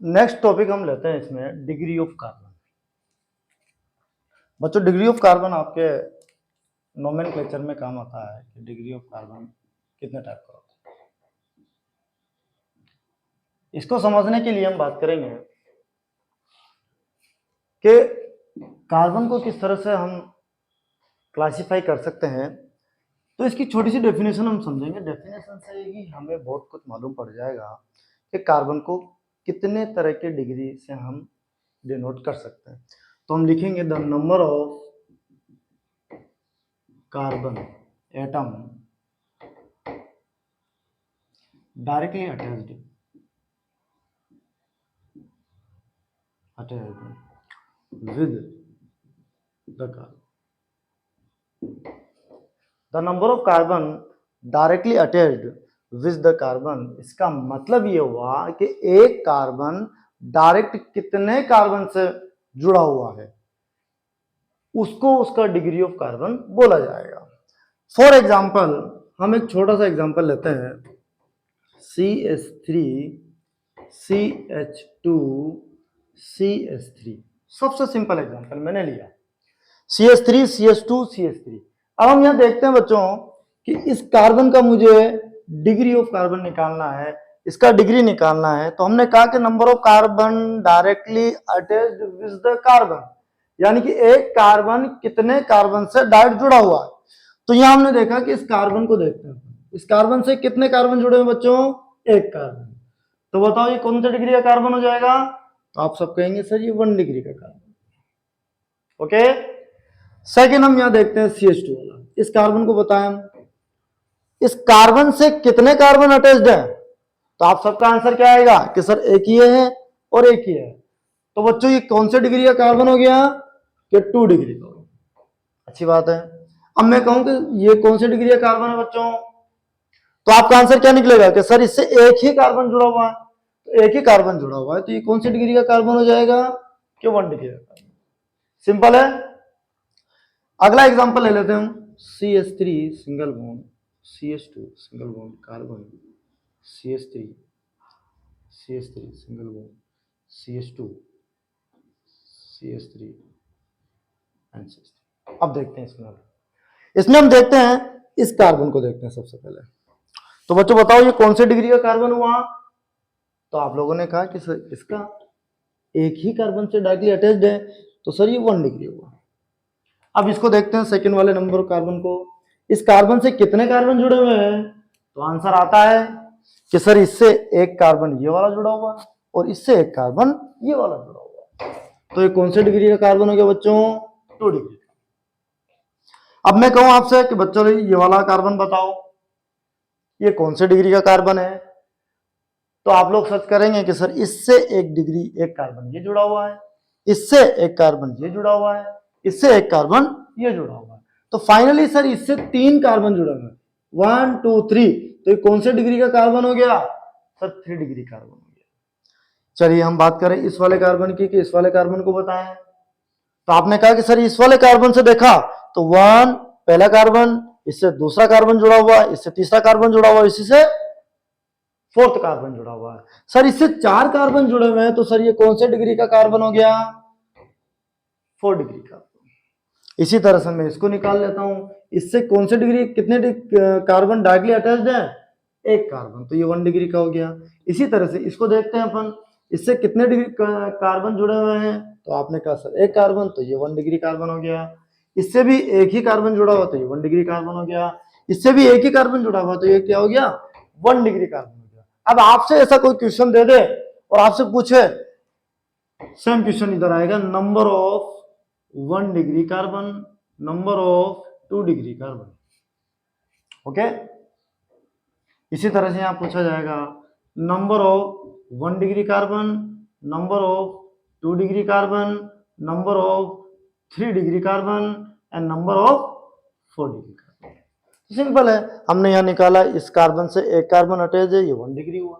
Next topic हम लेते हैं इसमें डिग्री ऑफ कार्बन। बच्चों डिग्री ऑफ कार्बन आपके नोमेनक्लेचर में काम आता है कि डिग्री ऑफ कार्बन कितने टाइप का होता है। इसको समझने के लिए हम बात करेंगे कि कार्बन को किस तरह से हम क्लासिफाई कर सकते हैं। तो इसकी छोटी सी डेफिनेशन हम समझेंगे। डेफिनेशन से ही हमें बहुत कुछ मालूम पड़ जाएगा कि कार्बन को कितने तरह के डिग्री से हम डिनोट कर सकते हैं। तो हम लिखेंगे the number of carbon atom directly attached with the carbon. The number of carbon directly attached with the carbon, इसका मतलब ये हुआ कि एक कार्बन डायरेक्ट कितने कार्बन से जुड़ा हुआ है उसको उसका डिग्री ऑफ कार्बन बोला जाएगा। फॉर एग्जाम्पल हम एक छोटा सा एग्जाम्पल लेते हैं CH3 CH2 CH3। सबसे सिंपल एग्जाम्पल मैंने लिया CH3 CH2 CH3। अब हम यहां देखते हैं बच्चों कि इस कार्बन का मुझे डिग्री ऑफ कार्बन निकालना है, इसका डिग्री निकालना है। तो हमने कहा कि number of carbon directly attached with the carbon, यानी कि एक कार्बन कितने कार्बन से डायरेक्ट जुड़ा हुआ है। तो यहां हमने देखा कि इस कार्बन को देखते हैं, इस कार्बन से कितने कार्बन जुड़े हैं बच्चों, एक कार्बन। तो बताओ ये कौन सा डिग्री का कार्बन हो जाएगा। तो आप सब कहेंगे सर ये 1 डिग्री का कार्बन। ओके, सेकेंड हम यहां देखते हैं CH2 वाला। इस कार्बन को बताएं इस कार्बन से कितने कार्बन अटैच्ड है। तो आप सबका आंसर क्या आएगा कि सर एक ही है और एक ही है। तो बच्चों ये कौन से डिग्री का कार्बन हो गया कि 2 डिग्री का। अच्छी बात है। अब मैं कहूं कि ये कौन से डिग्री का कार्बन है बच्चों, तो आपका आंसर क्या निकलेगा कि सर इससे एक ही कार्बन जुड़ा हुआ है। तो एक ही कार्बन जुड़ा हुआ है तो ये कौन सी डिग्री का कार्बन हो जाएगा कि 1 डिग्री का कार्बन। सिंपल है। अगला एग्जांपल ले लेते हैं हम CH3 single bond CH2 single bond carbon CH3 single bond CH2 CH3 and CH3। अब देखते हैं इसमें हम देखते हैं इस कार्बन को देखते हैं सबसे पहले। तो बच्चों बताओ ये कौन से डिग्री का कार्बन हुआ। तो आप लोगों ने कहा कि सर इसका एक ही कार्बन से डायरेक्टली अटैच्ड है तो सर ये 1 डिग्री हुआ। अब इसको देखते हैं सेकंड वाले नंबर कार्बन को। इस कार्बन से कितने कार्बन जुड़े हुए हैं। तो आंसर आता है कि सर इससे एक कार्बन ये वाला जुड़ा हुआ है और इससे एक कार्बन ये वाला जुड़ा हुआ है। तो ये कौन से डिग्री का कार्बन हो गया बच्चों, 2 डिग्री। अब मैं कहूं आपसे कि बच्चों ये वाला कार्बन बताओ ये कौन से डिग्री का कार्बन है। तो आप लोग सर्च करेंगे कि सर इससे एक डिग्री एक कार्बन ये जुड़ा हुआ है, इससे एक कार्बन ये जुड़ा हुआ है, इससे एक कार्बन ये जुड़ा हुआ है। तो फाइनली सर इससे 3 कार्बन जुड़े हुए 1 2 3। तो ये कौन से डिग्री का कार्बन हो गया सर, 3 डिग्री कार्बन हो गया। चलिए हम बात करें इस वाले कार्बन की कि इस वाले कार्बन को बताएं। तो आपने कहा कि सर इस वाले कार्बन से देखा तो 1 पहला कार्बन, इससे दूसरा कार्बन जुड़ा हुआ है, इससे तीसरा कार्बन जुड़ा हुआ है, इसी से 4th कार्बन जुड़ा हुआ है। सर इससे 4 कार्बन जुड़े हुए हैं तो सर ये कौन से डिग्री का कार्बन हो गया, 4 डिग्री का। इसी तरह से मैं इसको निकाल लेता हूं, इससे कौन से डिग्री कितने कार्बन डायरेक्टली अटैच्ड है, एक कार्बन, तो ये 1 डिग्री का हो गया। इसी तरह से इसको देखते हैं अपन, इससे कितने डिग्री कार्बन जुड़े हुए हैं। तो आपने कहा सर एक कार्बन, तो ये 1 डिग्री कार्बन हो गया। इससे भी एक ही कार्बन जुड़ा हुआ तो ये 1 डिग्री कार्बन हो गया। इससे भी एक ही कार्बन जुड़ा हुआ तो ये क्या हो गया, 1 डिग्री कार्बन हो गया। अब आपसे ऐसा कोई क्वेश्चन दे दे और आपसे पूछे, सेम क्वेश्चन इधर आएगा, number of 1 degree carbon, number of 2 degree carbon. Okay, इसी तरह से यहां पूछा जाएगा number of 1 degree carbon, number of 2 degree carbon, number of 3 degree carbon and number of 4 degree carbon. Simple है, हमने यहां निकाला इस कार्बन से एक कार्बन अटैच है, ये 1 डिग्री हुआ।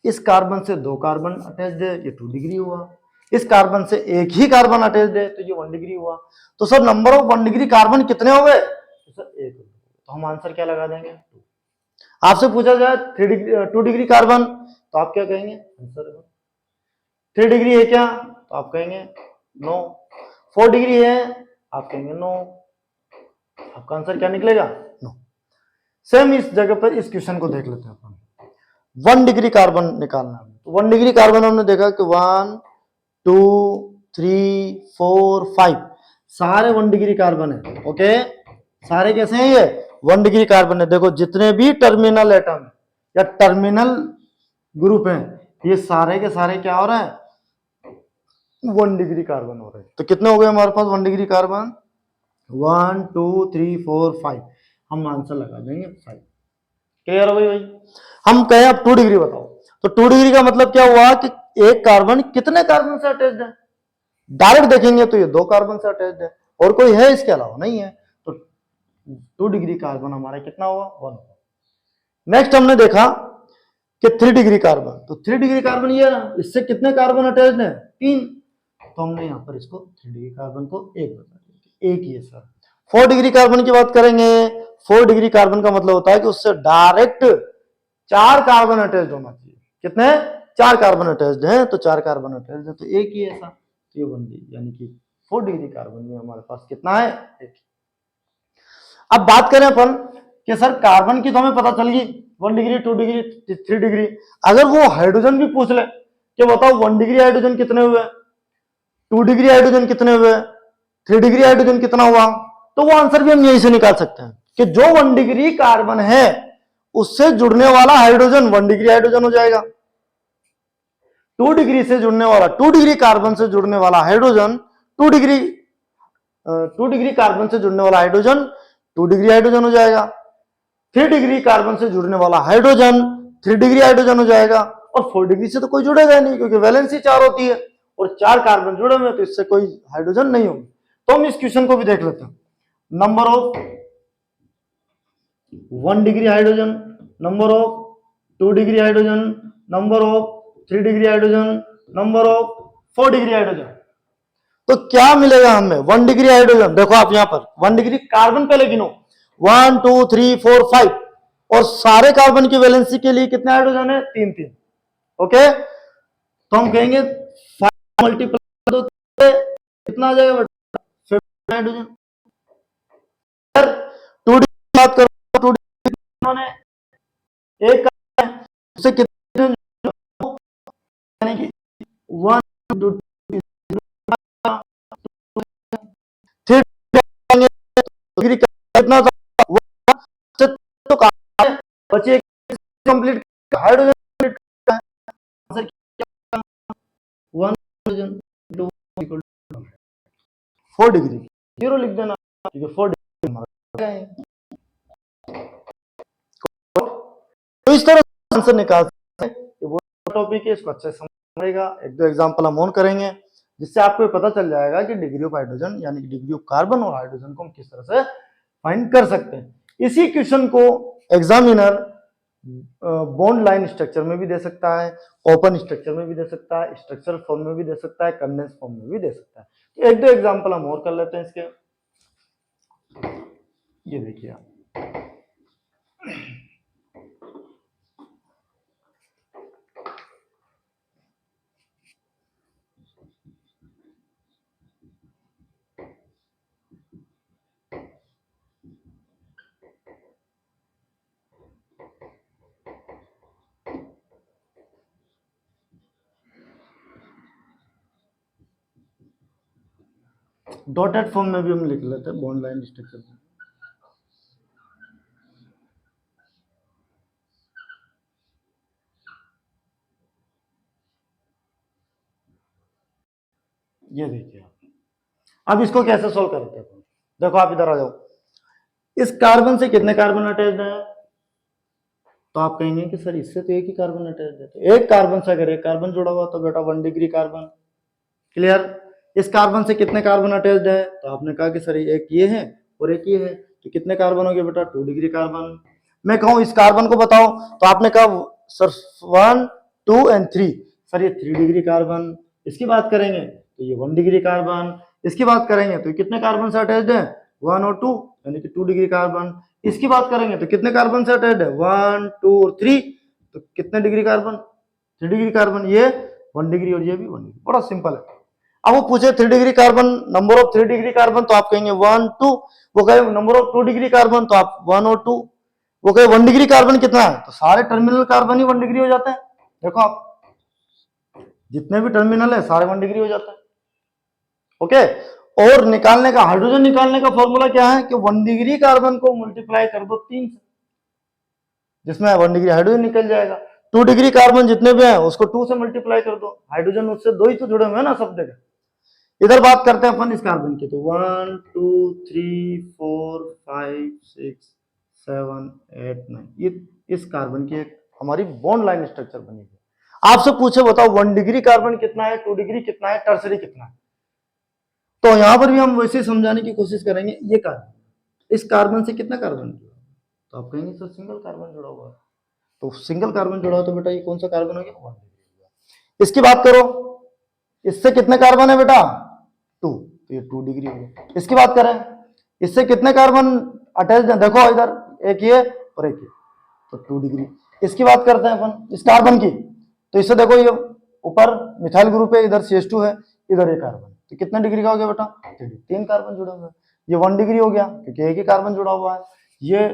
इस कार्बन से 2 कार्बन अटैच है, ये 2 डिग्री हुआ। इस कार्बन से एक ही कार्बन अटैच है तो ये 1 डिग्री हुआ। तो sir number of 1 degree carbon कितने हो गए, तो सर एक। तो हम आंसर क्या लगा देंगे, 2। आपसे पूछा जाए 2 डिग्री कार्बन तो आप क्या कहेंगे, आंसर 3 डिग्री है क्या, तो आप कहेंगे नो। 4 डिग्री है, आप कहेंगे नो। आपका आंसर क्या निकलेगा, नो। सेम इस जगह पर इस क्वेश्चन को देख लेते हैं अपन। 1 डिग्री कार्बन निकालना है, तो 1 डिग्री कार्बन हमने देखा कि 1 2 3 4 5 सारे 1 डिग्री कार्बन है। ओके, सारे कैसे हैं, ये 1 डिग्री कार्बन है। देखो जितने भी टर्मिनल एटम या टर्मिनल ग्रुप हैं, ये सारे के सारे क्या हो रहे हैं, 1 डिग्री कार्बन हो रहे हैं। तो कितने हो गए हमारे पास 1 डिग्री कार्बन, 1 2 3 4 5। हम आंसर लगा देंगे 5। क्लियर हो भाई। हम कहें अब 2 डिग्री बताओ, तो 2 डिग्री का मतलब क्या हुआ कि एक कार्बन कितने कार्बन से अटैच्ड है। डायरेक्ट देखेंगे तो ये 2 कार्बन से अटैच्ड है, और कोई है इसके अलावा नहीं है। तो 2 डिग्री कार्बन हमारा कितना हुआ, 1 हुआ। नेक्स्ट हमने देखा कि 3 डिग्री कार्बन, तो 3 डिग्री कार्बन ये ना, इससे कितने कार्बन अटैच्ड है, 3। तो हमने यहाँ पर इसको 3 डिग्री कार्बन को 1 बता दिया, एक ही है सर। 4 डिग्री कार्बन की बात करेंगे, 4 डिग्री कार्बन का मतलब होता है कि उससे डायरेक्ट 4 कार्बन अटैच्ड होना चाहिए। कितने, 4 कार्बन अटैच्ड हैं, तो 4 कार्बन अटैच्ड है, तो एक ही ऐसा, तो ये 1 डिग्री, यानी कि 4 डिग्री कार्बन में हमारे पास कितना है, एक। अब बात करें अपन कि सर कार्बन की तो हमें पता चल गई, 1 डिग्री 2 डिग्री 3 डिग्री। अगर वो हाइड्रोजन भी पूछ ले कि बताओ 1 डिग्री हाइड्रोजन कितने हुए, 2 डिग्री हाइड्रोजन कितने हुए, 3 डिग्री हाइड्रोजन कितना हुआ, तो वो आंसर भी हम यहीं से निकाल सकते हैं कि जो 1 डिग्री कार्बन है उससे जुड़ने वाला हाइड्रोजन 1 डिग्री हाइड्रोजन हो जाएगा। 2 डिग्री से जुड़ने वाला, 2 डिग्री कार्बन से जुड़ने वाला हाइड्रोजन 2 डिग्री कार्बन से जुड़ने वाला हाइड्रोजन 2 डिग्री हाइड्रोजन हो जाएगा। 3 डिग्री कार्बन से जुड़ने वाला हाइड्रोजन 3 डिग्री हाइड्रोजन हो जाएगा। और 4 डिग्री से तो कोई जुड़ेगा नहीं, क्योंकि वैलेंसी 4 होती है और 4 कार्बन जुड़े हुए, तो इससे कोई हाइड्रोजन नहीं होगी। तो हम इस क्वेश्चन को भी देख लेते हैं। Number of 1 degree hydrogen, number of 2 degree hydrogen, number of 3 degree hydrogen, number of 4 degree hydrogen. तो क्या मिलेगा हमें, 1 डिग्री हाइड्रोजन। देखो आप यहां पर 1 डिग्री कार्बन पहले गिनो, 1 2 3 4 5, और सारे कार्बन की वैलेंसी के लिए कितने हाइड्रोजन है, 3 3। ओके, तो हम कहेंगे 5 मल्टीप्लाई दो, कितना आ जाएगा, 50 हाइड्रोजन। 2 डिग्री बात करो, 2 डिग्री ने एक उससे कितने, यानी कि 1 2 3 डिग्री कितना था, तो बचे कंप्लीट हाइड्रोजन, 4 डिग्री 0 लिख देना, क्योंकि 4 डिग्री हमारा है। तो इस तरह से आंसर निकाल सकते हैं। वो टॉपिक है, इसको अच्छे से समझेगा। एक दो एग्जांपल हम ऑन करेंगे, जिससे आपको पता चल जाएगा कि डिग्री ऑफ हाइड्रोजन यानी कि डिग्री ऑफ कार्बन और हाइड्रोजन को हम किस तरह से फाइंड कर सकते हैं। इसी क्वेश्चन को एग्जामिनर बॉन्ड लाइन स्ट्रक्चर में भी दे सकता है, ओपन स्ट्रक्चर में भी दे सकता है, स्ट्रक्चरल फॉर्म में भी दे सकता है, कंडेंस फॉर्म में भी दे सकता है। तो एक दो एग्जांपल हम और कर लेते हैं इसके। ये देखिए आप, डॉटेड फॉर्म में भी हम लिख लेते हैं बॉन्ड लाइन स्ट्रक्चर में। ये देखिए आप, अब इसको कैसे सोल्व करते हैं। देखो आप इधर आ जाओ, इस कार्बन से कितने कार्बन अटैच्ड है, तो आप कहेंगे कि सर इससे तो एक ही कार्बन अटैच्ड है। तो एक कार्बन से अगर एक कार्बन जुड़ा हुआ तो बेटा 1 डिग्री कार्बन। क्लियर। इस कार्बन से कितने कार्बन अटैच्ड है, तो आपने कहा कि सर एक ये है और एक ये है, तो कितने कार्बन हो गए बेटा, 2 डिग्री कार्बन। मैं कहूं इस कार्बन को बताओ, तो आपने कहा सर 1 2 एंड 3, सर ये 3 डिग्री कार्बन। इसकी बात करेंगे तो ये 1 डिग्री कार्बन। इसकी बात करेंगे तो कितने कार्बन से अटैच्ड है, 1 और 2, यानी कि 2 डिग्री कार्बन। इसकी बात करेंगे तो कितने कार्बन से अटैच्ड है, 1 2 और 3, तो कितने डिग्री कार्बन, 3 डिग्री कार्बन। ये 1 डिग्री और ये भी 1 डिग्री, बड़ा सिंपल है। अब वो पूछे 3 degree carbon, number of 3 degree carbon, तो आप कहेंगे 1 2। वो कहे नंबर ऑफ 2 डिग्री कार्बन, तो आप 1 और 2। वो कहे 1 डिग्री कार्बन कितना है, तो सारे टर्मिनल कार्बन ही 1 डिग्री हो जाते हैं। देखो आप जितने भी टर्मिनल है सारे 1 डिग्री हो जाते हैं। ओके, और निकालने का, हाइड्रोजन निकालने का फॉर्मूला क्या है कि 1 डिग्री कार्बन को मल्टीप्लाई कर दो 3 से, जिसमें 1 डिग्री हाइड्रोजन निकल जाएगा। 2 डिग्री कार्बन जितने भी हैं उसको 2 से मल्टीप्लाई कर दो, हाइड्रोजन उससे 2 ही तो जुड़े हुए हैं ना सब जगह। इधर बात करते हैं अपन इस कार्बन की, तो 1 2 3 4 5 6 7 8 9, ये इस कार्बन की एक हमारी बॉन्ड लाइन स्ट्रक्चर बनी है। आपसे पूछे बताओ 1 डिग्री कार्बन कितना है, 2 डिग्री कितना है, टर्सरी कितना है, तो यहां पर भी हम वैसे समझाने की कोशिश करेंगे। ये कार्बन, इस कार्बन से कितना कार्बन जुड़ा, तो आप कहेंगे सर सिंगल कार्बन जुड़ा हुआ है, तो सिंगल कार्बन जुड़ा हो तो बेटा ये कौन सा कार्बन हो गया, 1 डिग्री। इसकी बात करो, इससे कितने कार्बन है बेटा, 2, तो ये 2 डिग्री हो गया। इसकी बात करें, इससे कितने कार्बन अटैच है, देखो इधर एक ये और एक ये, तो 2 डिग्री। इसकी बात करते हैं अपन इस कार्बन की, तो इससे देखो ये ऊपर मिथाइल ग्रुप है, इधर CH2 है, इधर ये कार्बन, तो कितने डिग्री का हो गया बेटा, 3 कार्बन जुड़ा हुआ है। ये 1 डिग्री हो गया क्योंकि एक ही कार्बन जुड़ा हुआ है। ये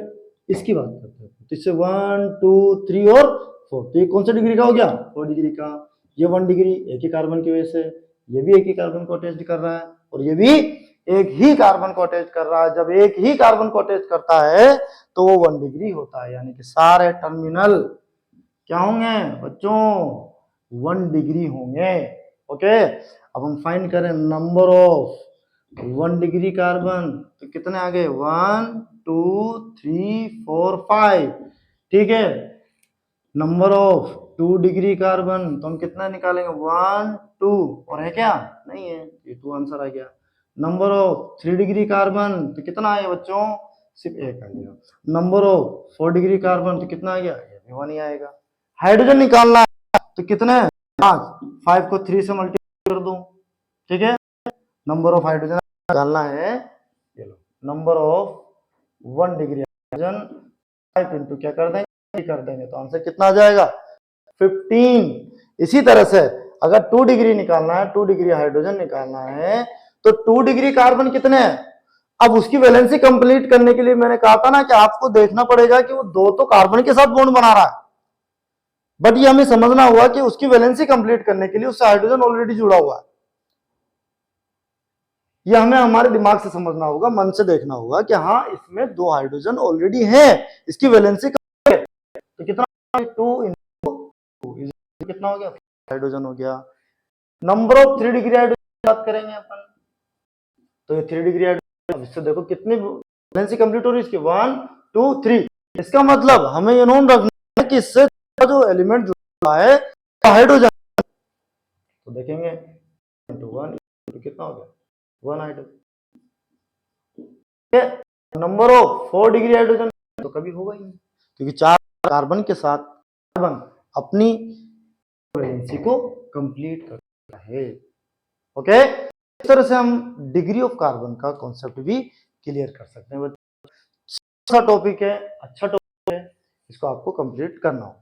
इसकी बात करते हैं, तो इससे 1 2 3 और 4, तो ये कौन सा डिग्री का हो गया, 4 डिग्री का। ये 1 डिग्री एक ही कार्बन की वजह से, ये भी एक ही कार्बन को अटैच कर रहा है, और ये भी एक ही कार्बन को अटैच कर रहा है। जब एक ही कार्बन को अटैच करता है तो वो 1 डिग्री होता है, यानी कि सारे टर्मिनल क्या होंगे बच्चों, 1 डिग्री होंगे। ओके, अब हम फाइंड करें नंबर ऑफ 1 डिग्री कार्बन, तो कितने आ गए, 1 2 3 4 5, ठीक है। नंबर ऑफ 2 डिग्री कार्बन, तो हम कितना निकालेंगे, 1 2, और है क्या, नहीं है, ये 2 आंसर आ गया। नंबर ऑफ 3 डिग्री कार्बन, तो कितना आया बच्चों, सिर्फ 1 आ गया। नंबर ऑफ 4 डिग्री कार्बन, तो कितना आ गया, ये भी 1 ही आएगा। हाइड्रोजन निकालना है तो कितने, 5 को 3 से मल्टीप्लाई कर दो, ठीक है। नंबर ऑफ हाइड्रोजन निकालना है, ये लो, number of 1 degree hydrogen 5 into क्या कर देंगे, तो आंसर कितना आ जाएगा, 15। इसी तरह से अगर 2 डिग्री निकालना है, 2 डिग्री हाइड्रोजन निकालना है, तो 2 डिग्री कार्बन कितने हैं। अब उसकी वैलेंसी कंप्लीट करने के लिए मैंने कहा था ना कि आपको देखना पड़ेगा कि वो 2 तो कार्बन के साथ बॉन्ड बना रहा है, बट ये हमें समझना होगा कि उसकी वैलेंसी कंप्लीट करने के लिए उससे हाइड्रोजन ऑलरेडी जुड़ा हुआ है। ये हमें हमारे दिमाग से समझना होगा, मन से देखना होगा कि हाँ इसमें 2 हाइड्रोजन ऑलरेडी है, इसकी वैलेंसी तो कितना, 2 इंटू 2 कितना हो गया, हाइड्रोजन हो गया। नंबर ऑफ 3 डिग्री हाइड्रोजन बात करेंगे अपन, तो ये 3 डिग्री हाइड्रोजन, इससे देखो कितनी वैलेंसी कंप्लीट हो रही है इसकी, 1 2 3। इसका मतलब हमें ये नोट रखना है कि इससे जो एलिमेंट जुड़ा है हाइड्रोजन, तो देखेंगे इंटू 1 कितना हो गया, 1 hydrogen. Number of 4 degree hydrogen तो कभी होगा ही नहीं, क्योंकि 4 कार्बन के साथ कार्बन अपनी वैलेंसी को कंप्लीट करता है। ओके, इस तरह से हम डिग्री ऑफ कार्बन का कॉन्सेप्ट भी क्लियर कर सकते हैं। अच्छा टॉपिक है, अच्छा टॉपिक है, इसको आपको कंप्लीट करना होगा।